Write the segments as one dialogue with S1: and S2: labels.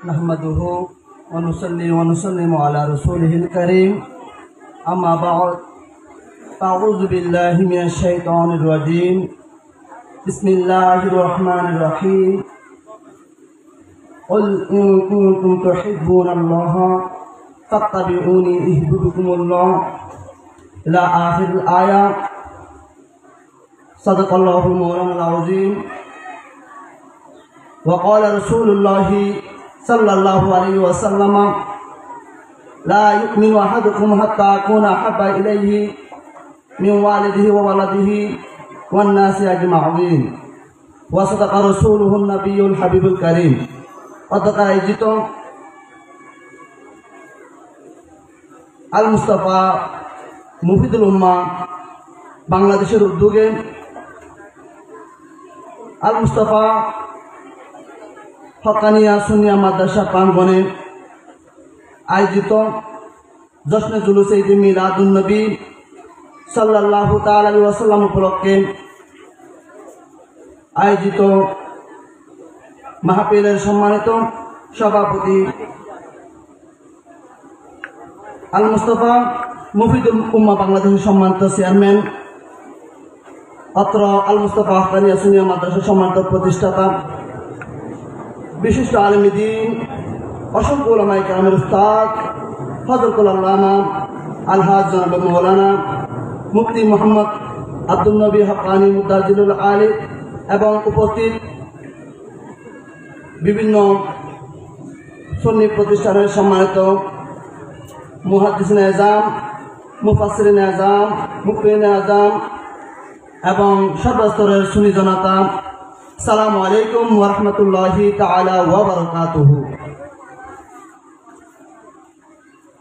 S1: नहमदुहु व नुसल्ली व नुसल्लिमु अला रसूलिहिल करीम अम्मा बअद अऊज़ु बिल्लाहि मिनश शैतानिर रजीम बिस्मिल्लाहिर रहमानिर रहीम क़ुल इन कुंतुम तुहिब्बूनल्लाह फत्तबिऊनी युहब्बुकुमुल्लाह इला आखिरिल आया सदक़ल्लाहुल मौलानाल अज़ीम वक़ाल रसूलुल्लाहि सल्लल्लाहु अलैहि वसल्लम ला युमिनु अहदुकुम हत्ता अकूना अहब्बा इलैहि मिन वालिदिहि व वलदिहि वन नासि अजमाईन व सदक़ रसूलुहुन नबियुल हबीबुल करीम। অতঃ আয়োজিত আল মুস্তাফা মুফিদুল উম্মাহ বাংলাদেশের উদ্যোগে আল মুস্তাফা হকানিয়া সুন্নিয়া মাদ্রাসা প্রাঙ্গণে আয়োজিত জশ্নে জুলুসে ঈদ মিলাদুন নবী সাল্লাল্লাহু তাআলা আলাইহি ওয়াসাল্লাম উপলক্ষে আয়োজিত মাহফিলের সম্মানিত সভাপতি আল মুস্তাফা মুফিদুল উম্মাহ বাংলাদেশের সম্মানিত চেয়ারম্যান, অত্র আল মুস্তাফা হকানিয়া সুন্নিয়া মাদ্রাসার সম্মানিত প্রতিষ্ঠাতা, বিশিষ্ট আলেমে দ্বীন, অসংখ্য উলামায়ে কেরামের উস্তাদ হযরতুল আল্লামা আলহাজ জনাব মাওলানা মুফতি মুহাম্মদ আব্দুল নবী হকানি মুদাজ্জিলুল আলী এবং উপস্থিত বিভিন্ন সুন্নি প্রতিষ্ঠানের সম্মানিত মুহাদ্দিসিন আযম, মুফাসসিরিন আযম, মুফতিন আযম এবং সর্বস্তরের সুন্নি জনতা, আসসালামু আলাইকুম ওয়া রাহমাতুল্লাহি তাআলা ওয়া বারাকাতুহু।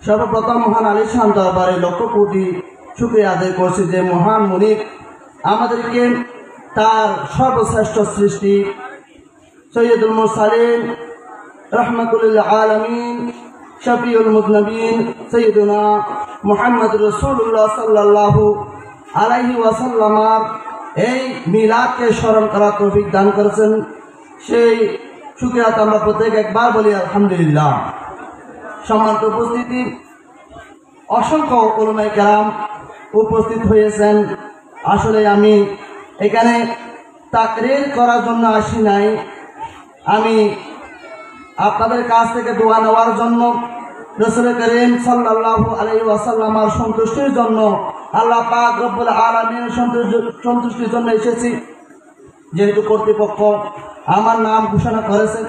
S1: সর্বপ্রথম মহান আলীর শান দরবারে লক্ষ কোটি শুকরিয়া আদায় করছি যে মহান মুনিব আমাদেরকে তার সর্বশ্রেষ্ঠ সৃষ্টি সৈয়দুল মুরসালিন রাহমাতুল লিল আলামিন শফিউল মুযনিবিন সাইয়্যিদুনা মুহাম্মদুর রাসূলুল্লাহ সাল্লাল্লাহু আলাইহি ওয়াসাল্লামের এই মিলাদকে স্মরণ করার তৌফিক দান করেছেন। সেই শুকরিয়া আমরা প্রত্যেক একবার বলি আলহামদুলিল্লাহ। সম্মানিত উপস্থিতি, অসংখ্য উলামায়ে কেরাম উপস্থিত হয়েছেন। আসলে আমি এখানে তাকরীর করার জন্য আসি নাই, আমি আপনাদের কাছ থেকে দোয়া নেওয়ার জন্য, রাসূল করিম সাল্লাল্লাহু আলাইহি ওয়াসাল্লামের সন্তুষ্টির জন্য, আল্লাহ পাক রব্বুল আলামিনের সন্তুষ্টির জন্য এসেছি। যেহেতু কর্তৃপক্ষ আমার নাম ঘোষণা করেছে,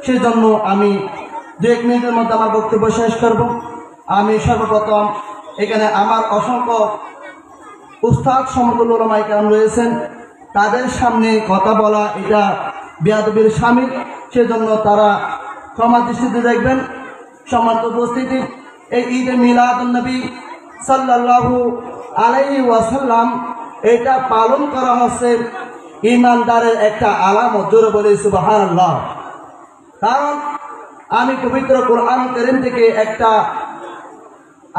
S1: সেই জন্য আমি 2 মিনিটের মধ্যে আমার বক্তব্য শেষ করব। আমি সর্বপ্রথম এখানে আমার অসংখ্য উস্তাদ সমতুল্য উলামায়ে কেরাম রয়েছেন, তাদের সামনে কথা বলা এটা বেয়াদবির শামিল, সেজন্য তারা ক্ষমা দৃষ্টিতে দেখবেন। সম্মানিত উপস্থিতি, এই ঈদে মিলাদুন নবী সাল্লাল্লাহু আলাইহি ওয়াসাল্লাম এটা পালন করা হচ্ছে ঈমানদারের একটা আলামত। জোরে বলি সুবহানাল্লাহ। কারণ আমি পবিত্র কোরআন কারীম থেকে একটা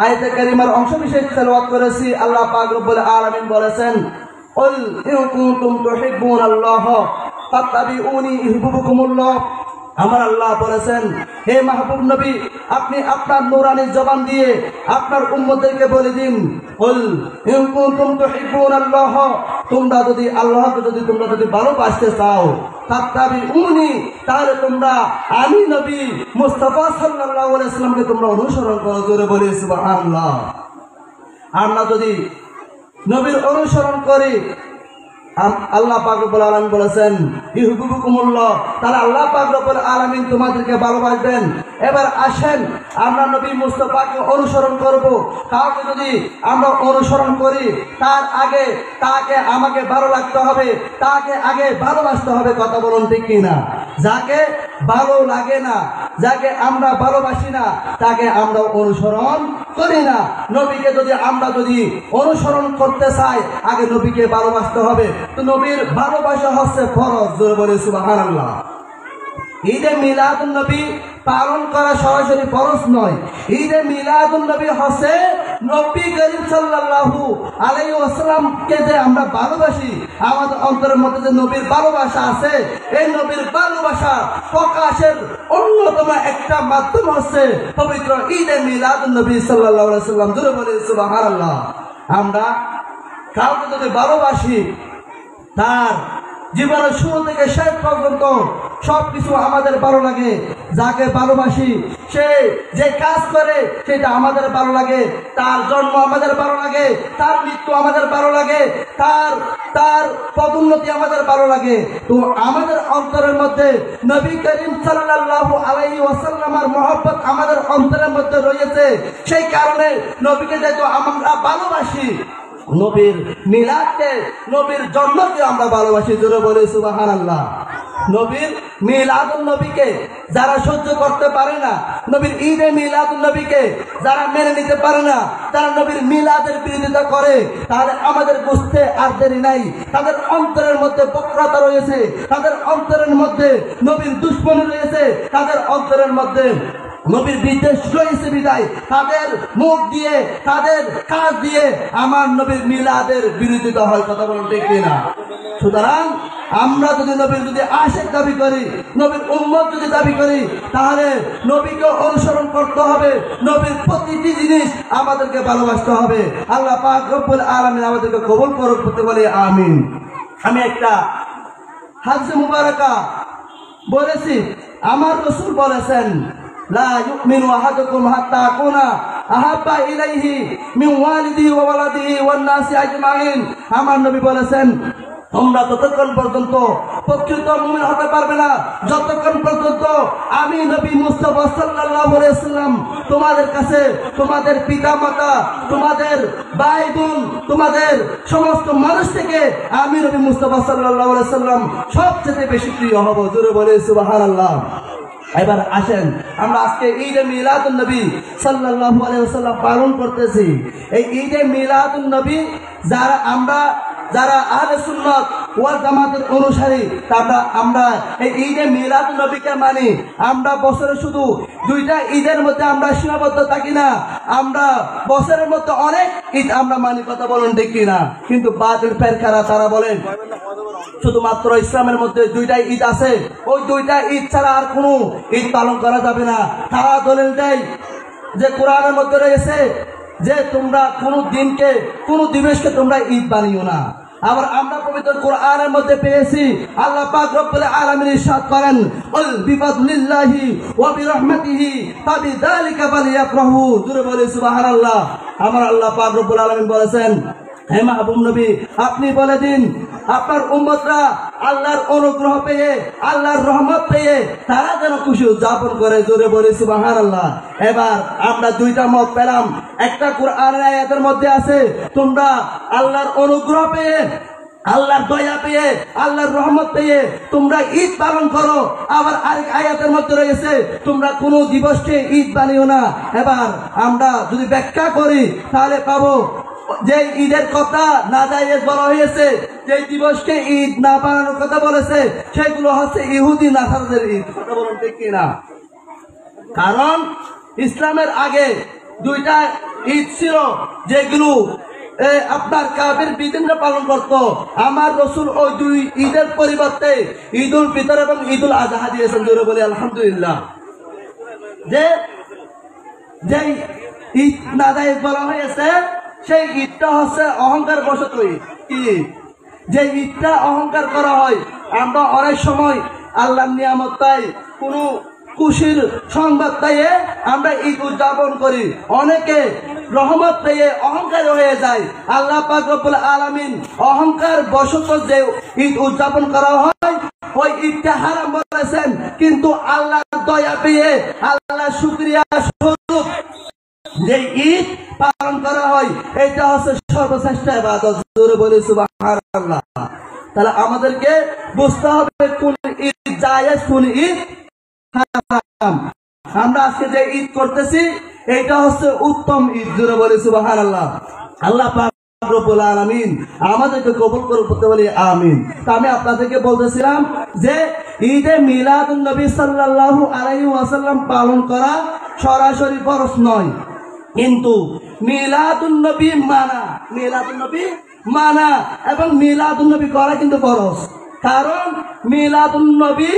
S1: আয়াতে কারিমার অংশবিশেষ তেলাওয়াত করেছি। আল্লাহ পাক রব্বুল আলামিন বলেছেন, কুল ইন কুনতুম তুহিব্বুনাল্লাহ ফাত্তাবিউনি ইউহিব্বুকুমুল্লাহ। আমার আল্লাহ বলেছেন, হে মাহবুব নবী, আপনি আপনার নূরানি জবান দিয়ে আপনার উম্মতদেরকে বলে দিন, কুল ইন কুনতুম তুহিব্বুনাল্লাহ, তোমরা যদি আল্লাহকে যদি ভালোবাসতে চাও, ফাত্তাবিউনি, তাহলে তোমরা আমি নবী মুস্তাফা সাল্লাল্লাহু আলাইহি ওয়াসাল্লামকে তোমরা অনুসরণ করো। জোরে বলি সুবহানাল্লাহ। আমরা যদি নবীর অনুসরণ করি, আল্লাহ পাক রব্বুল আলামিন বলেছেন ইউহিব্বুকুমুল্লাহ, তাহলে আল্লাহ পাক রব্বুল আলামিন তোমাদেরকে ভালোবাসবেন। এবার আসেন আমরা নবী মুস্তাফাকে অনুসরণ করব। কাউকে যদি আমরা অনুসরণ করি, তার আগে তাকে আমাকে ভালো লাগতে হবে, তাকে আগে ভালোবাসতে হবে। কথা বলুন ঠিক কিনা? যাকে ভালো লাগে না, যাকে আমরা ভালোবাসি না, তাকে আমরা অনুসরণ করি না। নবীকে আমরা যদি অনুসরণ করতে চাই, আগে নবীকে ভালোবাসতে হবে। তো নবীর ভালোবাসা হচ্ছে ফরজ। জোরে বলে সুবহানাল্লাহ। ঈদে মিলাদুন নবী পালন করা সরাসরি ফরজ নয়। ঈদে মিলাদুন নবী হচ্ছে নবী করিম সাল্লাল্লাহু আলাইহি ওয়াসাল্লামকে যে আমরা ভালোবাসি, আমাদের অন্তরের মধ্যে যে নবীর ভালোবাসা আছে, এই নবীর ভালোবাসা প্রকাশের অন্যতম একটা মাধ্যম হচ্ছে পবিত্র ঈদে মিলাদুন নবী সাল্লাল্লাহু আলাইহি ওয়াসাল্লাম। জোরে বলে সুবহানাল্লাহ। আমরা কাউকে যদি ভালোবাসি, তার জীবনের শুরু থেকে শেষ পর্যন্ত সবকিছু আমাদের ভালো লাগে। যাকে ভালোবাসি সে যে কাজ করে সেটা আমাদের ভালো লাগে, তার জন্ম আমাদের ভালো লাগে, তার মৃত্যু আমাদের ভালো লাগে, তার পদোন্নতি আমাদের ভালো লাগে। তো আমাদের অন্তরের মধ্যে নবী করিম সাল্লাল্লাহু আলাইহি ওয়াসাল্লামের মহব্বত আমাদের অন্তরের মধ্যে রয়েছে। সেই কারণে নবীকে যেহেতু আমরা ভালোবাসি, নবীর মিলাদকে, নবীর জন্মকে আমরা ভালোবাসি। জোরে বলে সুবহানাল্লাহ। নবীর মিলাদুন নবীকে যারা সহ্য করতে পারে না, নবীর ঈদে মিলাদুন নবীকে যারা মেনে নিতে পারে না, যারা নবীর মিলাদের বিরোধিতা করে, তাহলে আমাদের বুঝতে আর দেরি নাই। তাদের অন্তরের মধ্যে বক্রতা রয়েছে, তাদের অন্তরের মধ্যে নবীর দুশ্মনী রয়েছে, তাদের অন্তরের মধ্যে নবীর বিদ্বেষ রয়েছে বিদায় তাদের মুখ দিয়ে, তাদের কাজ দিয়ে আমার নবীর মিলাদের বিরোধিতা হয়। কথা বলুন ঠিক কিনা? সুতরাং আমরা যদি আশিক দাবি করি, নবীর উম্মত যদি দাবি করি, তাহলে নবীকে অনুসরণ করতে হবে। নবীর প্রতিটি জিনিস আমাদেরকে ভালোবাসতে হবে। আল্লাহ পাক রব্বুল আলামিন আমাদেরকে কবুল করুক, বলতে বলি আমিন। আমি একটা হাদিস মুবারাকা বলেছি, আমার রাসূল বলেছেন, লা ইউমিনু আহাদুকুম হাত্তা আকুনা আহাব্বা ইলাইহি মিন ওয়ালিদিহি ওয়া ওয়ালাদিহি ওয়ান নাসি আজমাইন। আমার নবী বলেছেন, তোমরা ততক্ষণ পর্যন্ত প্রকৃত মুমিন হতে পারবে না যতক্ষণ পর্যন্ত আমি নবী মুস্তাফা সাল্লাল্লাহু আলাইহি ওয়াসাল্লাম তোমাদের কাছে, তোমাদের পিতা মাতা, তোমাদের ভাই বোন, তোমাদের সমস্ত মানুষ থেকে আমি নবী মুস্তাফা সাল্লাল্লাহু আলাইহি ওয়াসাল্লাম সবচেয়ে বেশি প্রিয় হব। জোরে বলে সুবহানাল্লাহ। এবার আসেন, আমরা আজকে ঈদে মিলাদুন নবী সাল্লাল্লাহু আলাইহি ওয়াসাল্লাম পালন করতেছি। এই ঈদে মিলাদুন নবী যারা আহলে সুন্নাত ওয়াল জামাতের অনুসারী, আমরা এই ঈদে মিলাদুন নবীকে মানি। আমরা বছরে শুধু দুইটা ঈদের মধ্যে আমরা সীমাবদ্ধ থাকি না, আমরা বছরের মধ্যে অনেক ঈদ আমরা মানি। কথা বলুন ঠিক কিনা? কিন্তু বাতিল ফেরকারা তারা বলেন শুধুমাত্র ইসলামের মধ্যে দুইটা ঈদ আছে, ওই দুইটা ঈদ ছাড়া আর কোনো ঈদ পালন করা যাবে না। তারা দলিল দেয় যে কোরআনের মধ্যে রয়েছে যে তোমরা কোনো দিনকে, কোনো দিবসকে তোমরা ঈদ বানিও না। আবার আমরা পবিত্র কোরআনের মধ্যে পেয়েছি আল্লাহ পাক রব্বুল আলামিন ইরশাদ করেন, কুল বিফাদলিল্লাহি ওয়া বিরহমাতিহি ফাবিযালিকা ফালইফরাহু। জোরে বলে সুবহানাল্লাহ। আমার আল্লাহ পাক রব্বুল আলামিন বলেছেন, হে মাহবুব নবী, আপনি বলে দিন আপনার উম্মতরা আল্লাহর অনুগ্রহ পেয়ে, আল্লাহর রহমত পেয়ে তারা যেন খুশি উদযাপন করে। জোরে বলে সুবহানাল্লাহ। এবার আমরা দুইটা মত পেলাম। একটা কোরআনের আয়াতের মধ্যে আছে তোমরা আল্লাহর অনুগ্রহ পেয়ে, আল্লাহর দয়া পেয়ে, আল্লাহর রহমত পেয়ে তোমরা ঈদ পালন করো। আবার আরেক আয়াতের মধ্যে রয়েছে তোমরা কোনো দিবসকে ঈদ বানিও না। এবার আমরা যদি ব্যাখ্যা করি তাহলে পাবো যে ঈদের কথা না জায়েজ বলা হয়েছে, যে দিবসকে ঈদ না বানানোর কথা বলেছে, সেগুলো হচ্ছে ইহুদি নাসারাদের ঈদ। কথা বলুন ঠিক কিনা? কারণ ইসলামের আগে দুইটা ঈদ ছিল যেগুলো আপনার কাফির বিদিনরা পালন করত। আমার রাসূল ওই দুই ঈদের পরিবর্তে ঈদুল ফিতর এবং ঈদুল আযহা দিয়েছেন। জোরে বলি আলহামদুলিল্লাহ। যে ঈদ না জায়েজ বলা হয়েছে সেই ঈদটা হচ্ছে অহংকার বশত ঈদ। যে ঈদটা অহংকার করা হয়, আমরা অনেক সময় আল্লাহর নিয়ামত পাই, কোনো খুশির সংবাদ পেয়ে আমরা ঈদ উদযাপন করি। অনেকে রহমত পেয়ে অহংকার হয়ে যায়। আল্লাহ পাক রব্বুল আলামিন অহংকার বশত যে ঈদ উদযাপন করা হয় ওই ঈদটা হারাম বলেছেন, কিন্তু আল্লাহর দয়া পেয়ে, আল্লাহর শুকরিয়া স্বরূপ যে ঈদ পালন করা হয় এটা হচ্ছে সর্বশ্রেষ্ঠ ইবাদত। জোরে বলি সুবহানাল্লাহ। তাহলে আমাদেরকে বুঝতে হবে কোন ঈদ জায়েজ, কোন ঈদ হারাম। আমরা আজকে যে ঈদ করতেছি এটা হচ্ছে উত্তম ঈদ। জোরে বলি সুবহানাল্লাহ। আল্লাহ পাক রব্বুল আলামিন আমাদেরকে কবুল করুন, বলতে বলি আমিন। তা আমি আপনাদেরকে বলতেছিলাম যে ঈদে মিলাদুন নবী সাল্লাল্লাহু আলাইহি ওয়াসাল্লাম পালন করা সরাসরি ফরজ নয়। কিন্তু মিলাদুন নবী মানা এবং মিলাদুন নবী করা কিন্তু ফরজ। কারণ মিলাদুন নবী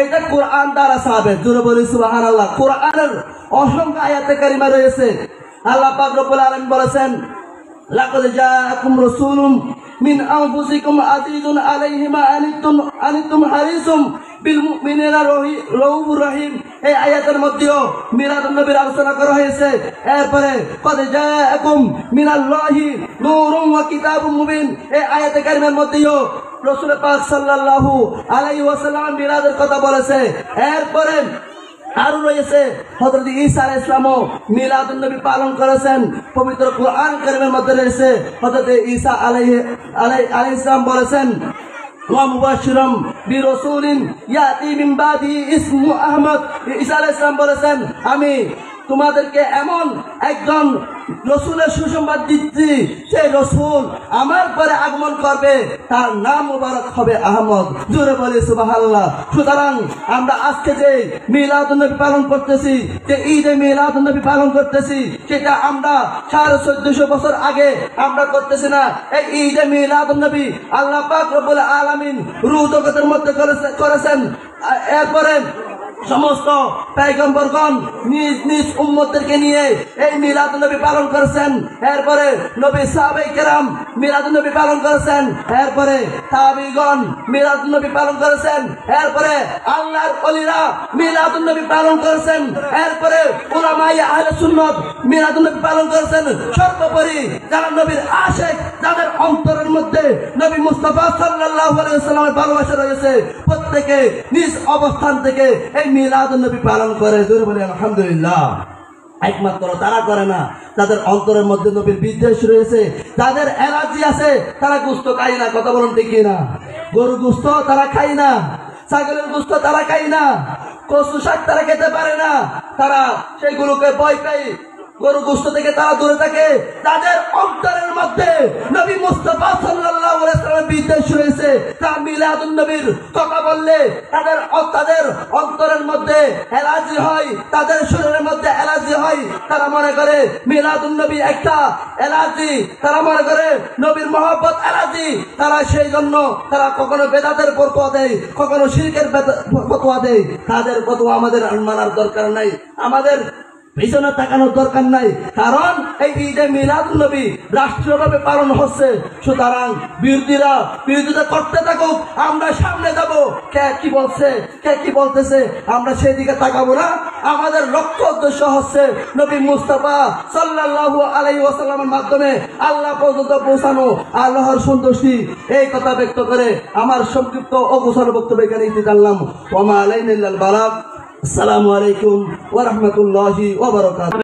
S1: এটা কোরআন দ্বারা সাবেত। জোরে বলি সুবহানাল্লাহ। কোরআনের অসংখ্য আয়াতে কারিমা রয়েছে। আল্লাহ পাক রব্বুল আলামিন বলেছেন, লাকাদ জাআকুম রাসূলুম মিন আনফুসিকুম আজিজুন আলাইহি মা আনিতুম হারিসুম বিল মুমিনিনা রাউফুর রহিম। এই আয়াতের মধ্যেও মিলাদুন নবীর আলোচনা করা হয়েছে। এরপরে কদ জাআকুম মিনাল্লাহি নূরুন ওয়া কিতাবুম মুবিন, এই আয়াতে কারিমার মধ্যেও রাসূল পাক সাল্লাল্লাহু আলাইহি ওয়াসাল্লাম মিলাদের কথা বলেছে। এরপরে আরো রয়েছে হযরত ঈসা আলাইহিস সালামও মিলাদুন নবী পালন করেছেন। পবিত্র কোরআন কারীমের মধ্যে রয়েছে হযরত ঈসা আলাইহিস সালাম বলেছেন, ওয়া মুবাশশিরাম বিরাসূলিন ইয়াতি মিন বাদি ইসমু আহমদ। ঈসা আলাইহিস সালাম বলেছেন, আমি তোমাদেরকে এমন একজন রসুলের সুসংবাদ দিচ্ছি, সেই রসুল আমার পরে আগমন করবে, তার নাম মুবারক হবে আহমদ। জোরে বলি সুবহানাল্লাহ। সুতরাং আমরা আজকে যে মিলাদুন নবী পালন করতেছি, যে ঈদে মিলাদুন নবী পালন করতেছি, সেটা আমরা 1450 বছর আগে আমরা করতেছি না। এই ঈদে মিলাদুন নবী আল্লাহ পাক রব্বুল আলামিন রূহ জগতের মধ্যে করেছেন। এরপরে সমস্ত পয়গম্বরগণ নিজ নিজ উম্মতদেরকে নিয়ে এই মিলাদুন নবী পালন করেছেন। এরপরে নবী সাহাবায়ে কেরাম মিলাদুন নবী পালন করেছেন। এরপরে তাবিগণ মিলাদুন নবী পালন করেছেন। এরপরে আল্লাহর ওলিরা মিলাদুন নবী পালন করেছেন। এরপরে উলামায়ে আহলে সুন্নাত মিলাদুন নবী পালন করেছেন। সর্বোপরি যারা নবীর আশিক, যাদের অন্তরের মধ্যে নবী মুস্তাফা সাল্লাল্লাহু আলাইহি ওয়াসাল্লামের ভালোবাসা রয়েছে, প্রত্যেকে নিজ অবস্থান থেকে এই মিলাদুন নবী পালন করে। জোরে বলি আলহামদুলিল্লাহ। একমাত্র তারা করে না যাদের অন্তরের মধ্যে নবীর বিদ্বেষ রয়েছে, যাদের অ্যালার্জি আছে, তারা গোশত খায় না। কথা বলুন ঠিক না? গরু গোশত তারা খায় না, ছাগলের গোশত তারা খায় না, কচু শাক তারা খেতে পারে না, তারা সেগুলোকে ভয় পায়, গরু গোশত থেকে তারা দূরে থাকে। তাদের অন্তরের মধ্যে নবী মুস্তাফা সাল্লাল্লাহু আলাইহি ওয়াসাল্লামের বিদ্বেষ রয়েছে। তারা মিলাদুন নবীর কথা বললে তাদের অন্তরের মধ্যে অ্যালার্জি হয়, তাদের শরীরের মধ্যে অ্যালার্জি হয়। তারা মনে করে মিলাদুন নবী একটা অ্যালার্জি, তারা মনে করে নবীর মহব্বত অ্যালার্জি। তারা সেই জন্য তারা কখনো বেদাতের ফতোয়া দেয়, কখনো শিরকের ফতোয়া দেয়। তাদের ফতোয়া আমাদের মানার দরকার নাই, আমাদের পিছনে তাকানোর দরকার নাই। কারণ এই ঈদে মিলাদুন নবী রাষ্ট্রীয়ভাবে পালন হচ্ছে। সুতরাং বিরোধিতা করতে থাকুক, আমরা সামনে যাব। কে কি বলছে, কে কি বলতেছে, আমরা সেই দিকে তাকাবো না। আমাদের লক্ষ্য উদ্দেশ্য হচ্ছে নবী মুস্তাফা সাল্লাল্লাহু আলাইহি ওয়াসাল্লামের মাধ্যমে আল্লাহ পর্যন্ত পৌঁছানো, আল্লাহর সন্তুষ্টি। এই কথা ব্যক্ত করে আমার সংক্ষিপ্ত ও গোছানো বক্তব্য এখানে ইতি জানলাম। ওয়া মা আলাইনা ইল্লাল বালাগ। আসসালামু আলাইকুম ওয়া রাহমাতুল্লাহি ওয়া বারাকাতুহু।